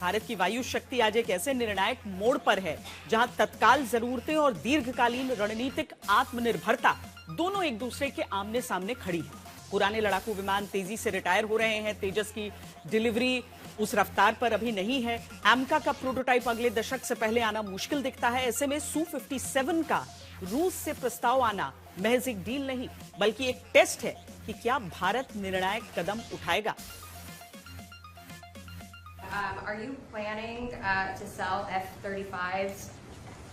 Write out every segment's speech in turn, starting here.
भारत की वायु शक्ति आज एक ऐसे निर्णायक मोड़ पर है जहां तत्काल जरूरतें और दीर्घकालीन रणनीतिक आत्मनिर्भरता दोनों एक दूसरे के आमने सामने खड़ी हैं। पुराने लड़ाकू विमान तेजी से रिटायर हो रहे हैं। तेजस की डिलीवरी उस रफ्तार पर अभी नहीं है। एमका का प्रोटोटाइप अगले दशक से पहले आना मुश्किल दिखता है। ऐसे में Su-57 का रूस से प्रस्ताव आना महज एक डील नहीं बल्कि एक टेस्ट है कि क्या भारत निर्णायक कदम उठाएगा। Are you planning to sell F-35s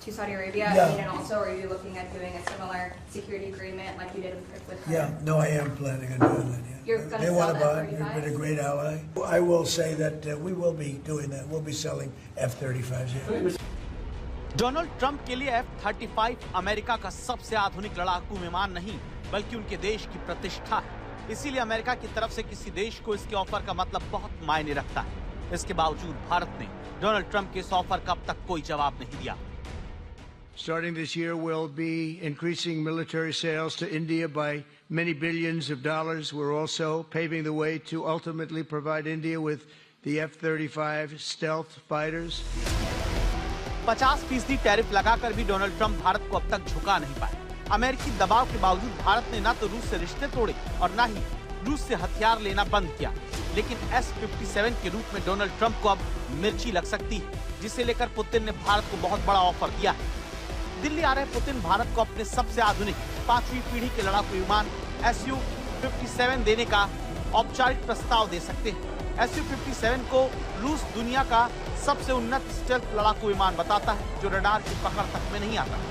to Saudi Arabia? Yeah. And also, are you looking at doing a similar security agreement like you did with? Yeah, no, I am planning on doing that. Yeah. You're going to They sell want to buy. F-35s? You've been a great ally. I will say that we will be doing that. We'll be selling F-35s. Yeah. Donald Trump के लिए F-35 America का सबसे आधुनिक लड़ाकू विमान नहीं बल्कि उनके देश की प्रतिष्ठा है। इसीलिए अमेरिका की तरफ से किसी देश को इसके ऑफर का मतलब बहुत मायने रखता है। इसके बावजूद भारत ने डोनाल्ड ट्रंप के इस ऑफर का अब तक कोई जवाब नहीं दिया। Starting this year, we'll be increasing military sales to India by many billions of dollars. We're also paving the way to ultimately provide India with the F-35 stealth fighters. 50% tariff लगाकर भी Donald Trump Bharat को अब तक झुका नहीं पाए। अमेरिकी दबाव के बावजूद भारत ने न तो रूस से रिश्ते तोड़े और न ही रूस से हथियार लेना बंद किया। लेकिन S-57 के रूप में डोनाल्ड ट्रंप को अब मिर्ची लग सकती है, जिसे लेकर पुतिन ने भारत को बहुत बड़ा ऑफर दिया है। दिल्ली आ रहे पुतिन भारत को अपने सबसे आधुनिक 5वीं पीढ़ी के लड़ाकू विमान Su-57 देने का औपचारिक प्रस्ताव दे सकते हैं। Su-57 को रूस दुनिया का सबसे उन्नत स्टेल्थ लड़ाकू विमान बताता है, जो रडार की पकड़ तक में नहीं आता।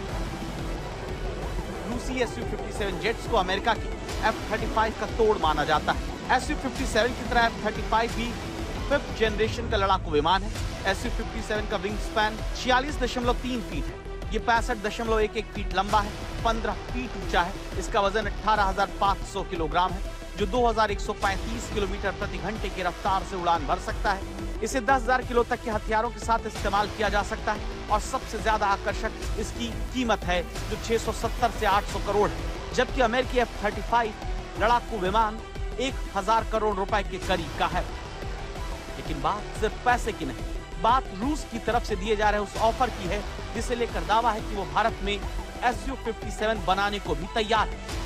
रूसी Su-57 जेट्स को अमेरिका की F-35 का तोड़ माना जाता है। Su-57 की तरह F-35 भी 5th जनरेशन का लड़ाकू विमान है। Su-57 का विंग स्पैन 46.3 फीट है। ये 65.11 फीट लंबा है, 15 फीट ऊंचा है। इसका वजन 18,500 किलोग्राम है, जो 2,135 किलोमीटर प्रति घंटे की रफ्तार से उड़ान भर सकता है। इसे 10,000 किलो तक के हथियारों के साथ इस्तेमाल किया जा सकता है और सबसे ज्यादा आकर्षक इसकी कीमत है, जो 670 से 800 करोड़ है। जबकि अमेरिकी F-35 लड़ाकू विमान 1,000 करोड़ रुपए के करीब का है। लेकिन बात सिर्फ पैसे की नहीं, बात रूस की तरफ से दिए जा रहे उस ऑफर की है, जिसे लेकर दावा है कि वो भारत में Su-57 बनाने को भी तैयार है।